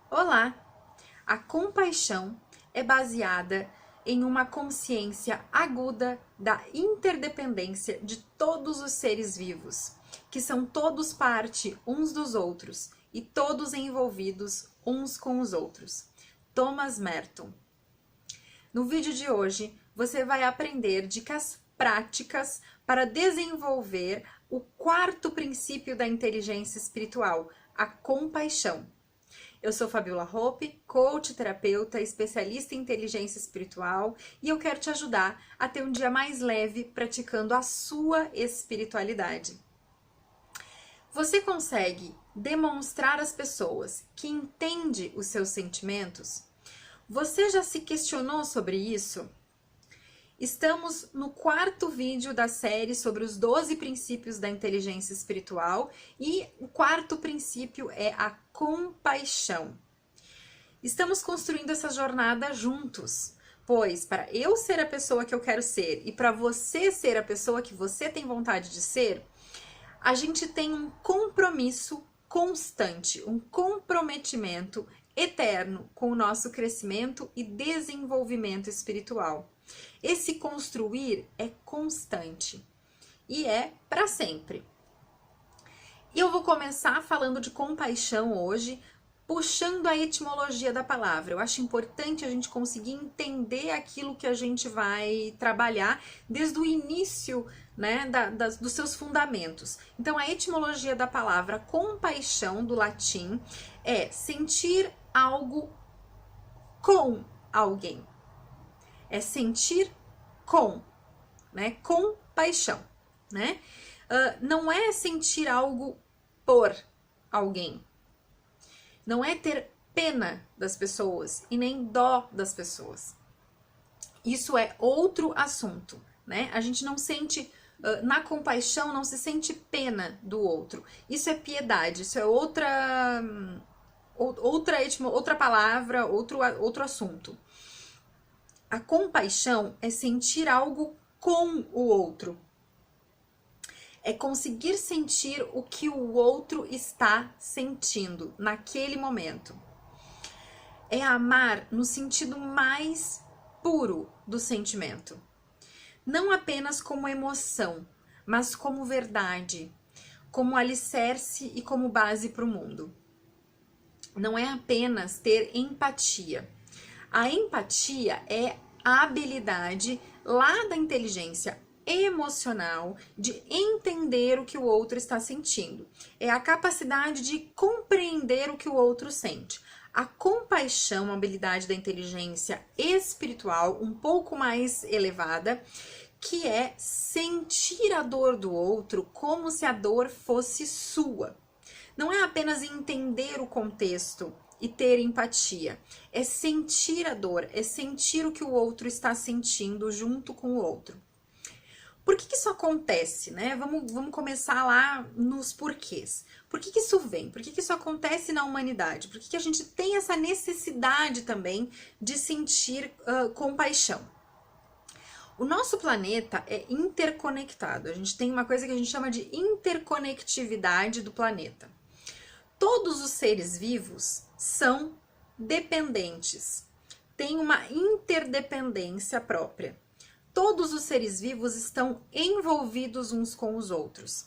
Olá! A compaixão é baseada em uma consciência aguda da interdependência de todos os seres vivos, que são todos parte uns dos outros e todos envolvidos uns com os outros. Thomas Merton. No vídeo de hoje, você vai aprender dicas práticas para desenvolver o quarto princípio da inteligência espiritual, a compaixão. Eu sou Fabiola Hoppe, coach, terapeuta, especialista em inteligência espiritual e eu quero te ajudar a ter um dia mais leve praticando a sua espiritualidade. Você consegue demonstrar às pessoas que entende os seus sentimentos? Você já se questionou sobre isso? Estamos no quarto vídeo da série sobre os 12 princípios da inteligência espiritual e o quarto princípio é a compaixão. Estamos construindo essa jornada juntos, pois para eu ser a pessoa que eu quero ser e para você ser a pessoa que você tem vontade de ser, a gente tem um compromisso constante, um comprometimento eterno com o nosso crescimento e desenvolvimento espiritual. Esse construir é constante e é para sempre. E eu vou começar falando de compaixão hoje, puxando a etimologia da palavra. Eu acho importante a gente conseguir entender aquilo que a gente vai trabalhar desde o início, né, dos seus fundamentos. Então, a etimologia da palavra compaixão, do latim, é sentir algo com alguém. É sentir com, né? Compaixão, né? Não é sentir algo por alguém. Não é ter pena das pessoas e nem dó das pessoas. Isso é outro assunto, né? A gente não sente, na compaixão, não se sente pena do outro. Isso é piedade, isso é outra palavra, outro assunto. A compaixão é sentir algo com o outro. É conseguir sentir o que o outro está sentindo naquele momento. É amar no sentido mais puro do sentimento. Não apenas como emoção, mas como verdade, como alicerce e como base para o mundo. Não é apenas ter empatia. A empatia é a habilidade lá da inteligência emocional de entender o que o outro está sentindo. É a capacidade de compreender o que o outro sente. A compaixão, a habilidade da inteligência espiritual um pouco mais elevada, que é sentir a dor do outro como se a dor fosse sua. Não é apenas entender o contexto e ter empatia. É sentir a dor, é sentir o que o outro está sentindo junto com o outro. Por que isso acontece, né? Vamos começar lá nos porquês. Por que isso vem? Por que isso acontece na humanidade? Por que a gente tem essa necessidade também de sentir compaixão? O nosso planeta é interconectado. A gente tem uma coisa que a gente chama de interconectividade do planeta. Todos os seres vivos são dependentes, têm uma interdependência própria. Todos os seres vivos estão envolvidos uns com os outros.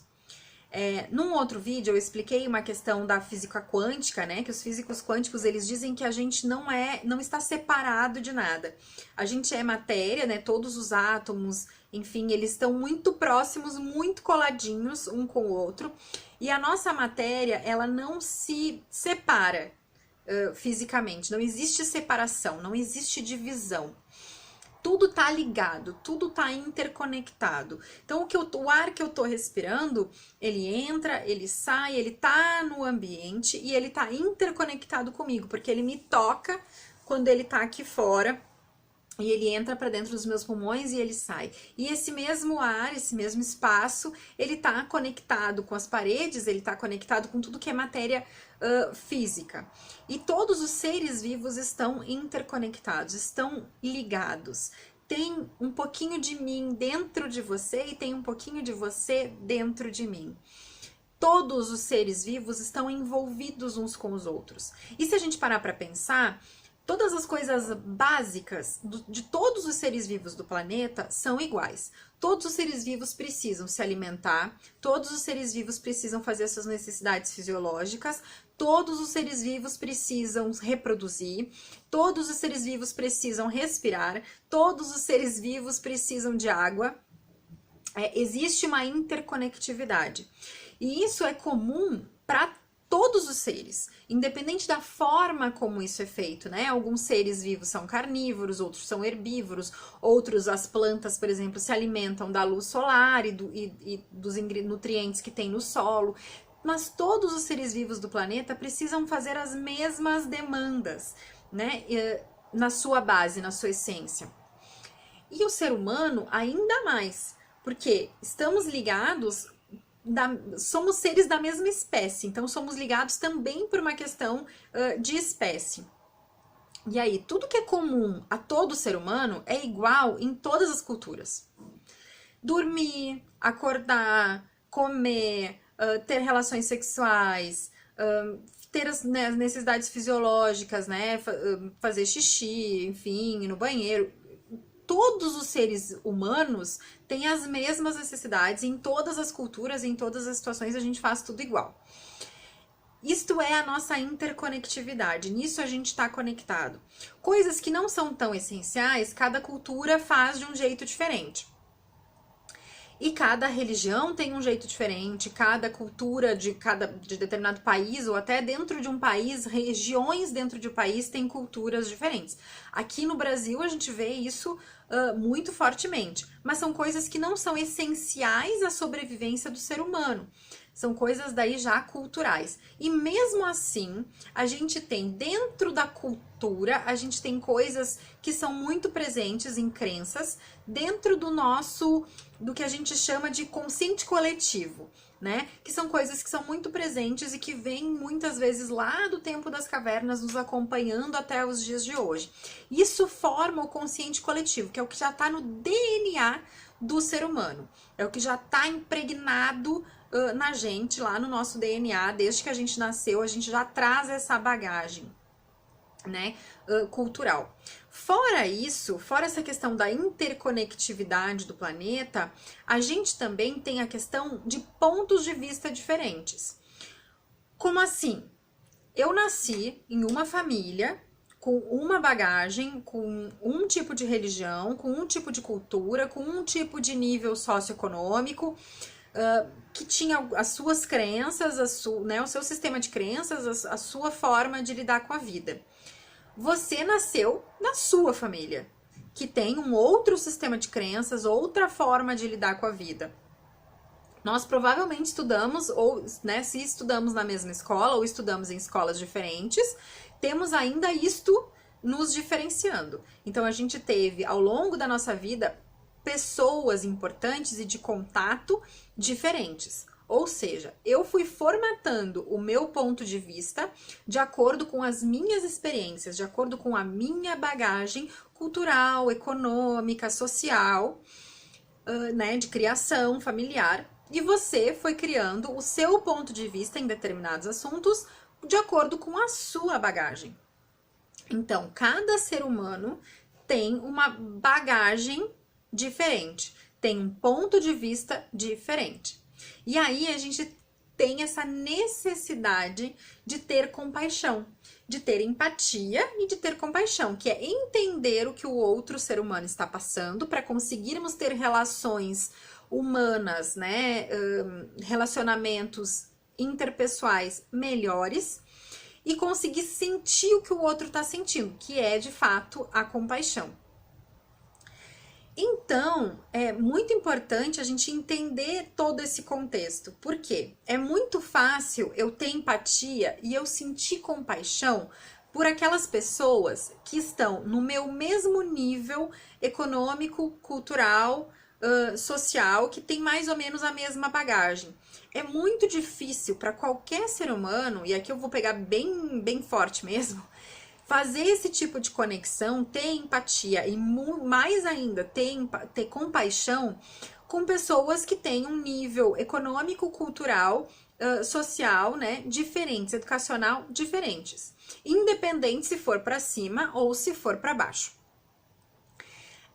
Num outro vídeo eu expliquei uma questão da física quântica, né? Que os físicos quânticos eles dizem que a gente não está separado de nada. A gente é matéria, né? Todos os átomos, enfim, eles estão muito próximos, muito coladinhos um com o outro. E a nossa matéria, ela não se separa fisicamente. Não existe separação, não existe divisão. Tudo tá ligado, tudo tá interconectado. Então, o ar que eu tô respirando, ele entra, ele sai, ele tá no ambiente e ele tá interconectado comigo, porque ele me toca quando ele tá aqui fora e ele entra para dentro dos meus pulmões e ele sai. E esse mesmo ar, esse mesmo espaço, ele tá conectado com as paredes, ele tá conectado com tudo que é matéria física. E todos os seres vivos estão interconectados, estão ligados. Tem um pouquinho de mim dentro de você e tem um pouquinho de você dentro de mim. Todos os seres vivos estão envolvidos uns com os outros. E se a gente parar para pensar, todas as coisas básicas de todos os seres vivos do planeta são iguais. Todos os seres vivos precisam se alimentar, todos os seres vivos precisam fazer suas necessidades fisiológicas, todos os seres vivos precisam reproduzir, todos os seres vivos precisam respirar, todos os seres vivos precisam de água. Existe uma interconectividade. E isso é comum para todos os seres, independente da forma como isso é feito, né? Alguns seres vivos são carnívoros, outros são herbívoros, outros, as plantas, por exemplo, se alimentam da luz solar e dos nutrientes que tem no solo. Mas todos os seres vivos do planeta precisam fazer as mesmas demandas, né? Na sua base, na sua essência. E o ser humano ainda mais, porque estamos ligados, somos seres da mesma espécie, então somos ligados também por uma questão de espécie. E aí, tudo que é comum a todo ser humano é igual em todas as culturas. Dormir, acordar, comer, ter relações sexuais, ter as necessidades fisiológicas, né? Fazer xixi, enfim, ir no banheiro. Todos os seres humanos têm as mesmas necessidades em todas as culturas, em todas as situações, a gente faz tudo igual. Isto é a nossa interconectividade, nisso a gente está conectado. Coisas que não são tão essenciais, cada cultura faz de um jeito diferente. E cada religião tem um jeito diferente, cada cultura de determinado país, ou até dentro de um país, regiões dentro de um país têm culturas diferentes. Aqui no Brasil a gente vê isso muito fortemente, mas são coisas que não são essenciais à sobrevivência do ser humano. São coisas daí já culturais. E mesmo assim, a gente tem dentro da cultura, a gente tem coisas que são muito presentes em crenças dentro do que a gente chama de consciente coletivo, né? Que são coisas que são muito presentes e que vêm muitas vezes lá do tempo das cavernas nos acompanhando até os dias de hoje. Isso forma o consciente coletivo, que é o que já está no DNA do ser humano. É o que já está impregnado na gente, lá no nosso DNA, desde que a gente nasceu, a gente já traz essa bagagem, né, cultural. Fora isso, fora essa questão da interconectividade do planeta, a gente também tem a questão de pontos de vista diferentes. Como assim? Eu nasci em uma família com uma bagagem, com um tipo de religião, com um tipo de cultura, com um tipo de nível socioeconômico, que tinha as suas crenças, o seu sistema de crenças, a sua forma de lidar com a vida. Você nasceu na sua família, que tem um outro sistema de crenças, outra forma de lidar com a vida. Nós provavelmente estudamos, ou né, se estudamos na mesma escola, ou estudamos em escolas diferentes, temos ainda isto nos diferenciando. Então a gente teve, ao longo da nossa vida, pessoas importantes e de contato diferentes. Ou seja, eu fui formatando o meu ponto de vista de acordo com as minhas experiências, de acordo com a minha bagagem cultural, econômica, social, né, de criação familiar. E você foi criando o seu ponto de vista em determinados assuntos de acordo com a sua bagagem. Então, cada ser humano tem uma bagagem diferente, tem um ponto de vista diferente. E aí a gente tem essa necessidade de ter compaixão, de ter empatia e de ter compaixão, que é entender o que o outro ser humano está passando para conseguirmos ter relações humanas, né, relacionamentos interpessoais melhores e conseguir sentir o que o outro está sentindo, que é de fato a compaixão. Então, é muito importante a gente entender todo esse contexto, porque é muito fácil eu ter empatia e eu sentir compaixão por aquelas pessoas que estão no meu mesmo nível econômico, cultural, social, que tem mais ou menos a mesma bagagem. É muito difícil para qualquer ser humano, e aqui eu vou pegar bem forte mesmo, fazer esse tipo de conexão, ter empatia e mais ainda ter compaixão com pessoas que têm um nível econômico, cultural social, né, diferentes, educacional diferentes, independente se for para cima ou se for para baixo.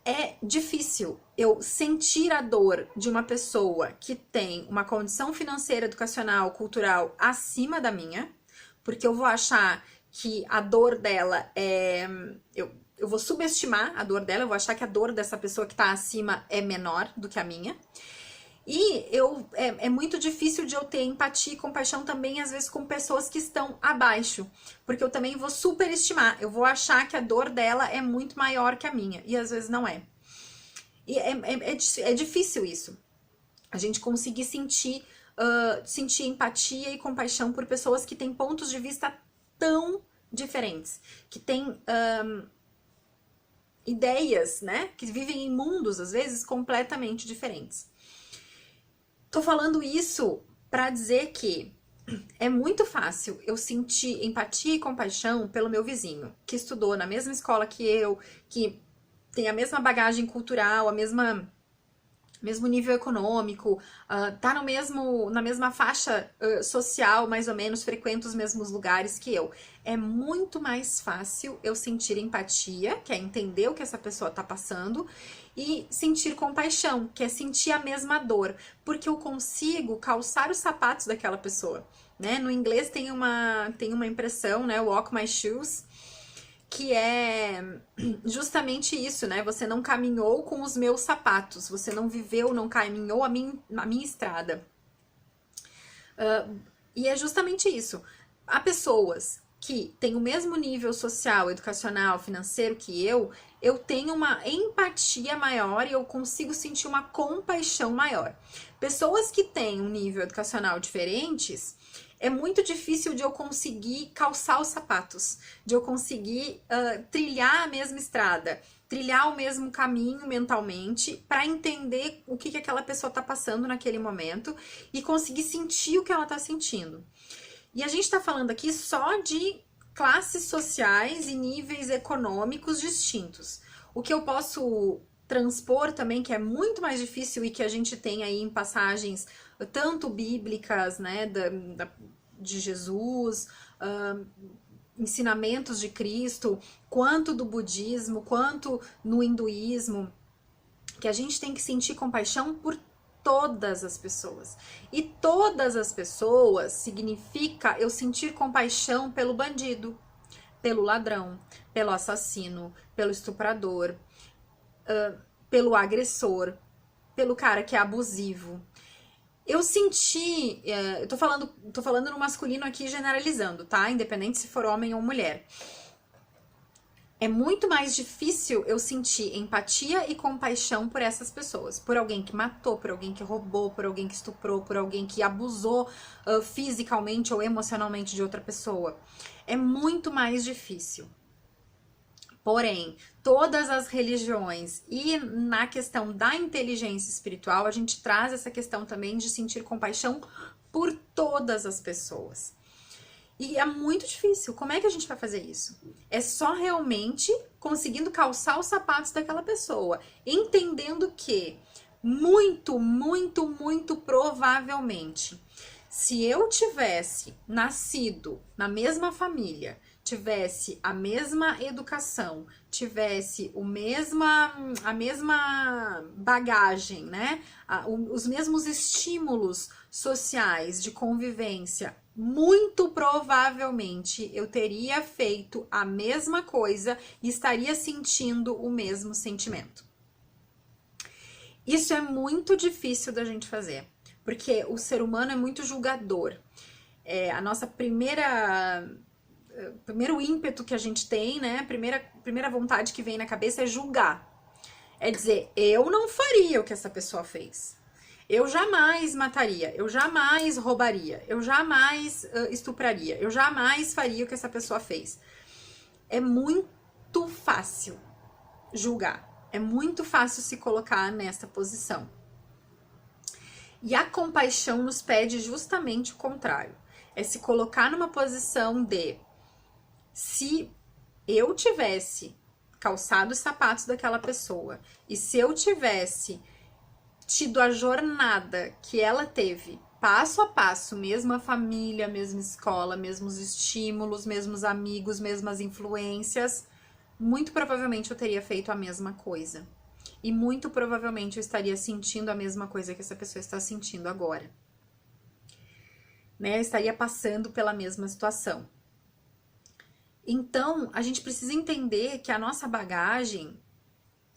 É difícil eu sentir a dor de uma pessoa que tem uma condição financeira, educacional, cultural acima da minha, porque eu vou achar que a dor dela é... Eu vou subestimar a dor dela, eu vou achar que a dor dessa pessoa que tá acima é menor do que a minha. E é muito difícil de eu ter empatia e compaixão também, às vezes, com pessoas que estão abaixo. Porque eu também vou superestimar. Eu vou achar que a dor dela é muito maior que a minha. E às vezes não é. E é difícil isso. A gente conseguir sentir empatia e compaixão por pessoas que têm pontos de vista tão diferentes. Que têm ideias, né? Que vivem em mundos, às vezes, completamente diferentes. Tô falando isso para dizer que é muito fácil eu sentir empatia e compaixão pelo meu vizinho, que estudou na mesma escola que eu, que tem a mesma bagagem cultural, mesmo nível econômico, tá na mesma faixa social, mais ou menos, frequenta os mesmos lugares que eu. É muito mais fácil eu sentir empatia, que é entender o que essa pessoa tá passando, e sentir compaixão, que é sentir a mesma dor, porque eu consigo calçar os sapatos daquela pessoa, né? No inglês tem uma impressão, né? Walk my shoes, que é justamente isso, né? Você não caminhou com os meus sapatos, você não viveu, não caminhou a minha estrada. E é justamente isso. Há pessoas que têm o mesmo nível social, educacional, financeiro que eu tenho uma empatia maior e eu consigo sentir uma compaixão maior. Pessoas que têm um nível educacional diferentes, é muito difícil de eu conseguir calçar os sapatos, de eu conseguir trilhar a mesma estrada, trilhar o mesmo caminho mentalmente para entender o que aquela pessoa está passando naquele momento e conseguir sentir o que ela está sentindo. E a gente está falando aqui só de classes sociais e níveis econômicos distintos. O que eu posso transpor também, que é muito mais difícil e que a gente tem aí em passagens tanto bíblicas, né, de Jesus, ensinamentos de Cristo, quanto do budismo, quanto no hinduísmo, que a gente tem que sentir compaixão por todas as pessoas. E todas as pessoas significa eu sentir compaixão pelo bandido, pelo ladrão, pelo assassino, pelo estuprador, pelo agressor, pelo cara que é abusivo. Eu senti, eu tô falando no masculino aqui generalizando, tá? Independente se for homem ou mulher. É muito mais difícil eu sentir empatia e compaixão por essas pessoas. Por alguém que matou, por alguém que roubou, por alguém que estuprou, por alguém que abusou fisicamente ou emocionalmente de outra pessoa. É muito mais difícil. Porém, todas as religiões e na questão da inteligência espiritual, a gente traz essa questão também de sentir compaixão por todas as pessoas. E é muito difícil. Como é que a gente vai fazer isso? É só realmente conseguindo calçar os sapatos daquela pessoa, entendendo que muito, muito, muito provavelmente, se eu tivesse nascido na mesma família, tivesse a mesma educação, tivesse a mesma bagagem, né? Os mesmos estímulos sociais de convivência, muito provavelmente eu teria feito a mesma coisa e estaria sentindo o mesmo sentimento. Isso é muito difícil da gente fazer, porque o ser humano é muito julgador. A nossa primeiro ímpeto que a gente tem, né? Primeira vontade que vem na cabeça é julgar. É dizer, eu não faria o que essa pessoa fez. Eu jamais mataria, eu jamais roubaria, eu jamais estupraria, eu jamais faria o que essa pessoa fez. É muito fácil julgar, é muito fácil se colocar nessa posição. E a compaixão nos pede justamente o contrário. É se colocar numa posição de, se eu tivesse calçado os sapatos daquela pessoa e se eu tivesse tido a jornada que ela teve passo a passo, mesma família, mesma escola, mesmos estímulos, mesmos amigos, mesmas influências, muito provavelmente eu teria feito a mesma coisa. E muito provavelmente eu estaria sentindo a mesma coisa que essa pessoa está sentindo agora. Né? Eu estaria passando pela mesma situação. Então, a gente precisa entender que a nossa bagagem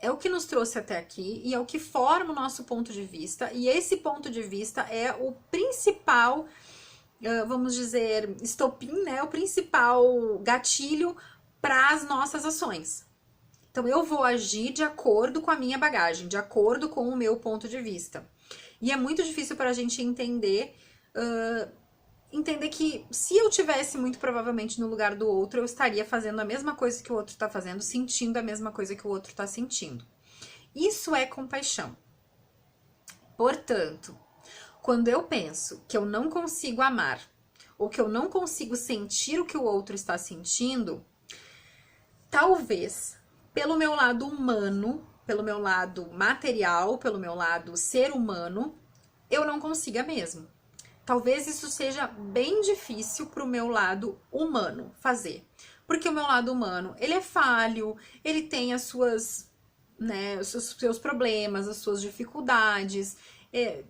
é o que nos trouxe até aqui e é o que forma o nosso ponto de vista. E esse ponto de vista é o principal, vamos dizer, estopim, né? O principal gatilho para as nossas ações. Então, eu vou agir de acordo com a minha bagagem, de acordo com o meu ponto de vista. E é muito difícil para a gente entender que se eu tivesse muito provavelmente no lugar do outro, eu estaria fazendo a mesma coisa que o outro está fazendo, sentindo a mesma coisa que o outro está sentindo. Isso é compaixão. Portanto, quando eu penso que eu não consigo amar, ou que eu não consigo sentir o que o outro está sentindo, talvez, pelo meu lado humano, pelo meu lado material, pelo meu lado ser humano, eu não consiga mesmo. Talvez isso seja bem difícil para o meu lado humano fazer. Porque o meu lado humano, ele é falho, ele tem as suas, né, os seus problemas, as suas dificuldades,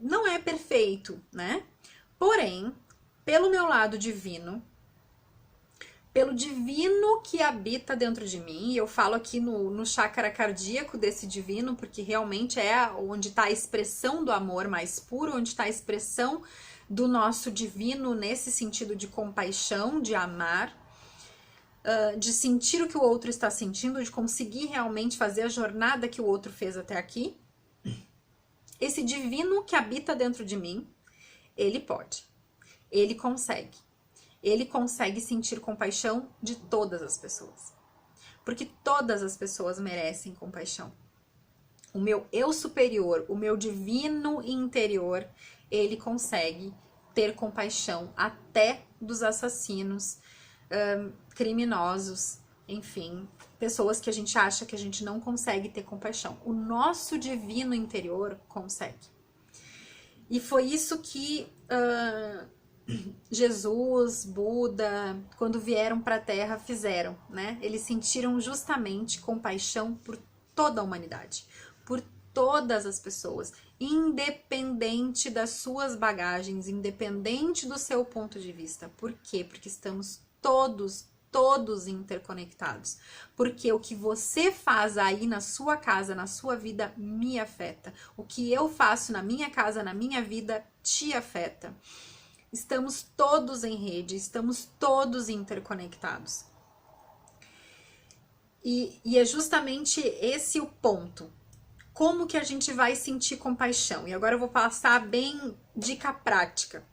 não é perfeito, né? Porém, pelo meu lado divino, pelo divino que habita dentro de mim, e eu falo aqui no chakra cardíaco desse divino, porque realmente é onde está a expressão do amor mais puro, onde está a expressão do nosso divino nesse sentido de compaixão, de amar, de sentir o que o outro está sentindo, de conseguir realmente fazer a jornada que o outro fez até aqui. Esse divino que habita dentro de mim, ele pode, ele consegue sentir compaixão de todas as pessoas, porque todas as pessoas merecem compaixão. O meu eu superior, o meu divino interior, ele consegue ter compaixão até dos assassinos, criminosos, enfim, pessoas que a gente acha que a gente não consegue ter compaixão. O nosso divino interior consegue. E foi isso que Jesus, Buda, quando vieram para a Terra, fizeram, né? Eles sentiram justamente compaixão por toda a humanidade, por todas as pessoas, independente das suas bagagens, independente do seu ponto de vista. Por quê? Porque estamos todos interconectados. Porque o que você faz aí na sua casa, na sua vida, me afeta. O que eu faço na minha casa, na minha vida, te afeta. Estamos todos em rede, estamos todos interconectados. E é justamente esse o ponto. Como que a gente vai sentir compaixão? E agora eu vou passar bem dica prática.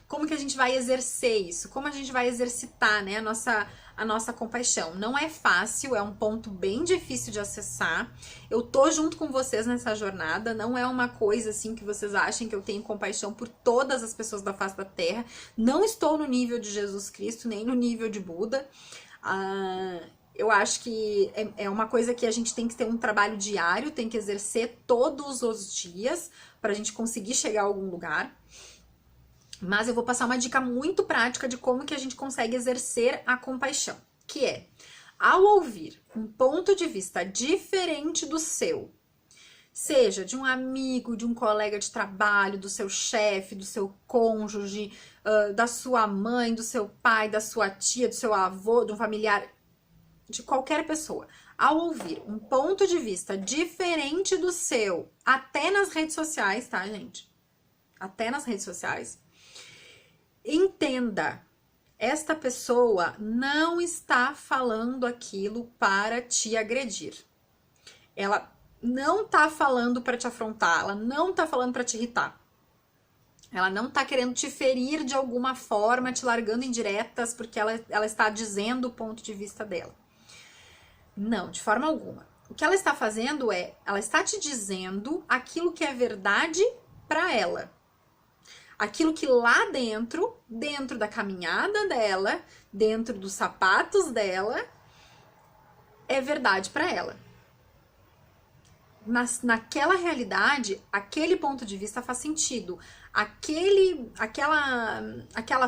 Como que a gente vai exercer isso? Como a gente vai exercitar, né, a nossa compaixão? Não é fácil, é um ponto bem difícil de acessar. Eu tô junto com vocês nessa jornada, não é uma coisa assim que vocês achem que eu tenho compaixão por todas as pessoas da face da Terra. Não estou no nível de Jesus Cristo, nem no nível de Buda. Eu acho que é uma coisa que a gente tem que ter um trabalho diário, tem que exercer todos os dias para a gente conseguir chegar a algum lugar. Mas eu vou passar uma dica muito prática de como que a gente consegue exercer a compaixão, que é, ao ouvir um ponto de vista diferente do seu, seja de um amigo, de um colega de trabalho, do seu chefe, do seu cônjuge, da sua mãe, do seu pai, da sua tia, do seu avô, de um familiar, de qualquer pessoa, ao ouvir um ponto de vista diferente do seu, até nas redes sociais, tá, gente? Até nas redes sociais, entenda, esta pessoa não está falando aquilo para te agredir. Ela não tá falando para te afrontar, ela não tá falando para te irritar. Ela não tá querendo te ferir de alguma forma, te largando indiretas, porque ela está dizendo o ponto de vista dela. Não, de forma alguma. O que ela está fazendo ela está te dizendo aquilo que é verdade para ela. Aquilo que lá dentro da caminhada dela, dentro dos sapatos dela, é verdade para ela. naquela realidade, aquele ponto de vista faz sentido. Aquela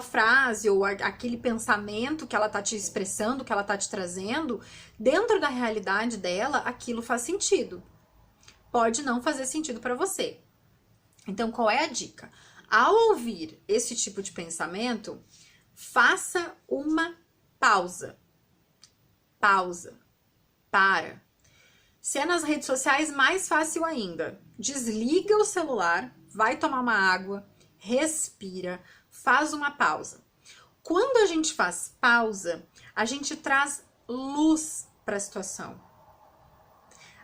frase ou aquele pensamento que ela tá te expressando, que ela tá te trazendo, dentro da realidade dela, aquilo faz sentido. Pode não fazer sentido para você. Então, qual é a dica? Ao ouvir esse tipo de pensamento, faça uma pausa. Pausa. Para. Se é nas redes sociais, mais fácil ainda. Desliga o celular, vai tomar uma água, respira, faz uma pausa. Quando a gente faz pausa, a gente traz luz para a situação.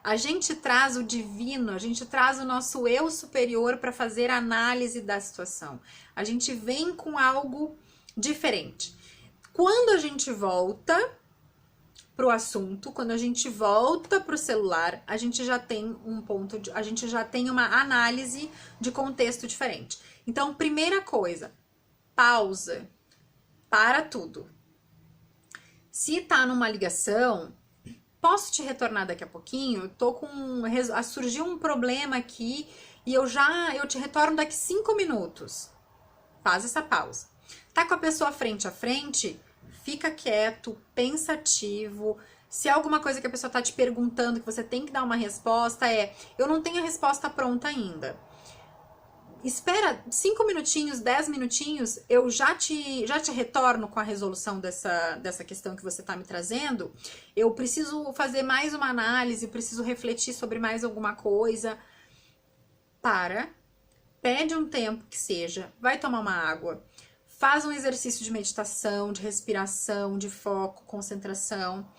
A gente traz o divino, a gente traz o nosso eu superior para fazer a análise da situação. A gente vem com algo diferente. Quando a gente volta pro assunto, quando a gente volta pro celular, a gente já tem a gente já tem uma análise de contexto diferente. Então, primeira coisa, pausa, para tudo. Se tá numa ligação, posso te retornar daqui a pouquinho? Surgiu um problema aqui e eu te retorno daqui 5 minutos. Faz essa pausa. Tá com a pessoa frente a frente? Fica quieto, pensativo. Se é alguma coisa que a pessoa tá te perguntando, que você tem que dar uma resposta, eu não tenho a resposta pronta ainda. Espera 5 minutinhos, 10 minutinhos, eu já te retorno com a resolução dessa questão que você tá me trazendo. Eu preciso fazer mais uma análise, preciso refletir sobre mais alguma coisa. Pede um tempo que seja, vai tomar uma água. Faz um exercício de meditação, de respiração, de foco, concentração.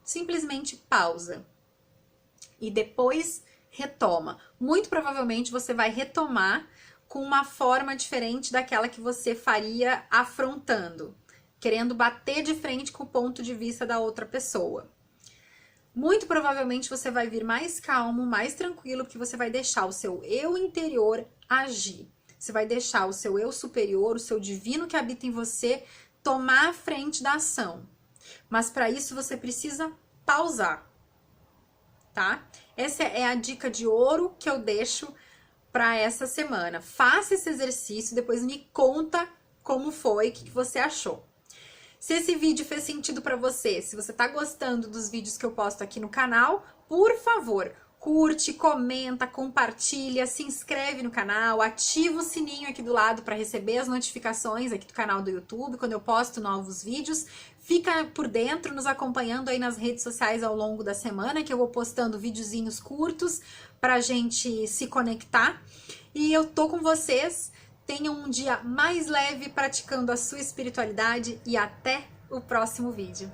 Simplesmente pausa. E depois retoma. Muito provavelmente você vai retomar com uma forma diferente daquela que você faria afrontando, querendo bater de frente com o ponto de vista da outra pessoa. Muito provavelmente você vai vir mais calmo, mais tranquilo, porque você vai deixar o seu eu interior agir. Você vai deixar o seu eu superior, o seu divino que habita em você, tomar a frente da ação. Mas para isso você precisa pausar, tá? Essa é a dica de ouro que eu deixo para essa semana. Faça esse exercício, depois me conta como foi, o que você achou. Se esse vídeo fez sentido para você, se você tá gostando dos vídeos que eu posto aqui no canal, por favor, curte, comenta, compartilha, se inscreve no canal, ativa o sininho aqui do lado para receber as notificações aqui do canal do YouTube, quando eu posto novos vídeos. Fica por dentro, nos acompanhando aí nas redes sociais ao longo da semana, que eu vou postando videozinhos curtos pra gente se conectar. E eu tô com vocês. Tenham um dia mais leve praticando a sua espiritualidade e até o próximo vídeo.